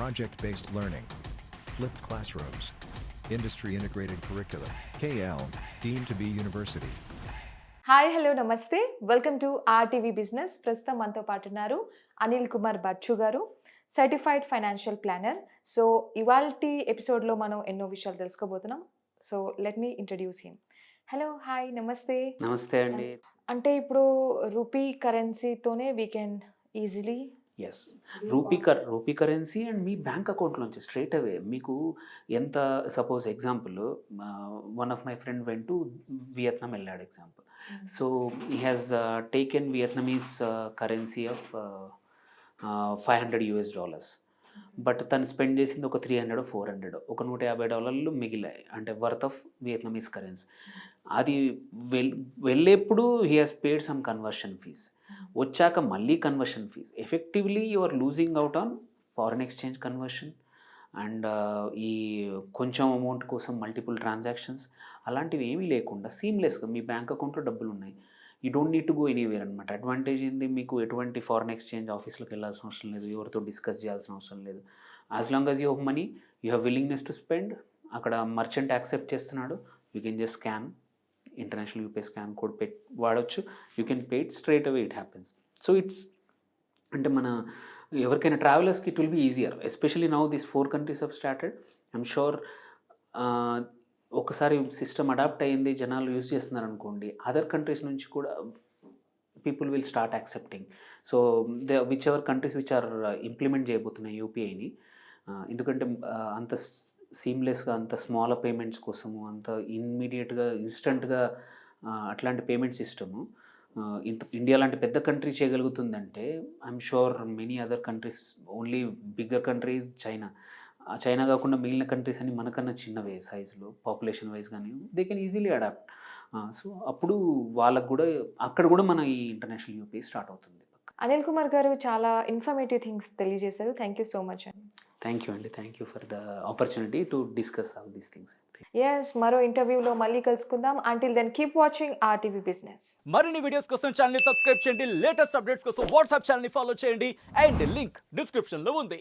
project-based learning, flipped classrooms, industry-integrated curriculum, KL, deemed to be university. Hi hello నమస్తే welcome to RTV business. ప్రస్తుతం మనతో పాటు ఉన్నారు అనిల్ కుమార్ బచ్చు గారు, సర్టిఫైడ్ ఫైనాన్షియల్ ప్లానర్. సో ఇవాల్టి ఎపిసోడ్లో మనం ఎన్నో విషయాలు తెలుసుకోబోతున్నాం. So let me introduce him. Hello, hi, నమస్తే. నమస్తే అండి. అంటే ఇప్పుడు రూపీ కరెన్సీతోనే we can easily yes, rupee currency and మీ బ్యాంక్ అకౌంట్లోంచి స్ట్రైట్ అవే మీకు ఎంత, suppose example, one of my friend went to Vietnam వెళ్ళాడు example. So he has taken Vietnamese currency of $500, but తను స్పెండ్ చేసింది ఒక $300 $400, ఒక $150 మిగిలాయి, అంటే వర్త్ ఆఫ్ వియత్నమీస్ కరెన్సీ. అది వెళ్ళేప్పుడు he has paid some conversion fees, వచ్చాక మళ్ళీ conversion fees. Effectively you are losing out on foreign exchange conversion and ఈ కొంచెం అమౌంట్ కోసం మల్టిపుల్ ట్రాన్సాక్షన్స్ అలాంటివి ఏమీ లేకుండా సీమ్లెస్గా మీ బ్యాంక్ అకౌంట్లో డబ్బులు ఉన్నాయి. You don't need to go anywhere అనమాట. అడ్వాంటేజ్ ఏంది, మీకు ఎటువంటి ఫారెన్ ఎక్స్చేంజ్ ఆఫీస్లోకి వెళ్ళాల్సిన అవసరం లేదు, ఎవరితో డిస్కస్ చేయాల్సిన అవసరం లేదు. As long as you have money, you have willingness to spend, అక్కడ మర్చెంట్ యాక్సెప్ట్ చేస్తున్నాడు, you can just scan international UPI scan code వాడచ్చు, you can pay it straight away, it happens. So it's అంటే మన ఎవరికైనా ట్రావెలర్స్కి it will be easier, especially now this 4 countries have started. I'm sure ఒకసారి system adopt అయ్యింది, జనాలు use చేస్తున్నారు అనుకోండి, అదర్ కంట్రీస్ నుంచి కూడా people will start accepting. So whichever countries which are implement చేయబోతున్నాయి యూపీఐని, ఎందుకంటే అంత సీమ్లెస్గా, అంత స్మాల్ పేమెంట్స్ కోసము, అంత ఇమ్మీడియట్గా ఇన్స్టంట్గా అట్లాంటి పేమెంట్ సిస్టము ఇండియా లాంటి పెద్ద కంట్రీ చేయగలుగుతుందంటే I'm sure many other countries, only bigger countries China కాకుండా మిగిలిన కంట్రీస్ అని మనకన్నా చిన్నవే సైజులో, పాపులేషన్ వైజ్ కానీ, they can easily adopt. So అప్పుడు వాళ్ళకు కూడా అక్కడ కూడా మన ఈ ఇంటర్నేషనల్ యూపీఐ స్టార్ట్ అవుతుంది. అనిల్ కుమార్ గారు చాలా ఇన్ఫర్మేటివ్ థింగ్స్ తెలియజేశారు. థ్యాంక్ యూ సో మచ్ అండి. థ్యాంక్ యూ అండి, thank you for the opportunity to discuss all these things. Yes, మరో ఇంటర్వ్యూలో మళ్ళీ కలుసుకుందాం. Until then keep watching RTV business. మరిన్ని వీడియోస్ కోసం ఛానల్ ని సబ్స్క్రైబ్ చేయండి, లేటెస్ట్ అప్డేట్స్ కోసం వాట్సాప్ ఛానల్ ని ఫాలో చేయండి, అండ్ లింక్ డిస్క్రిప్షన్ లో ఉంది.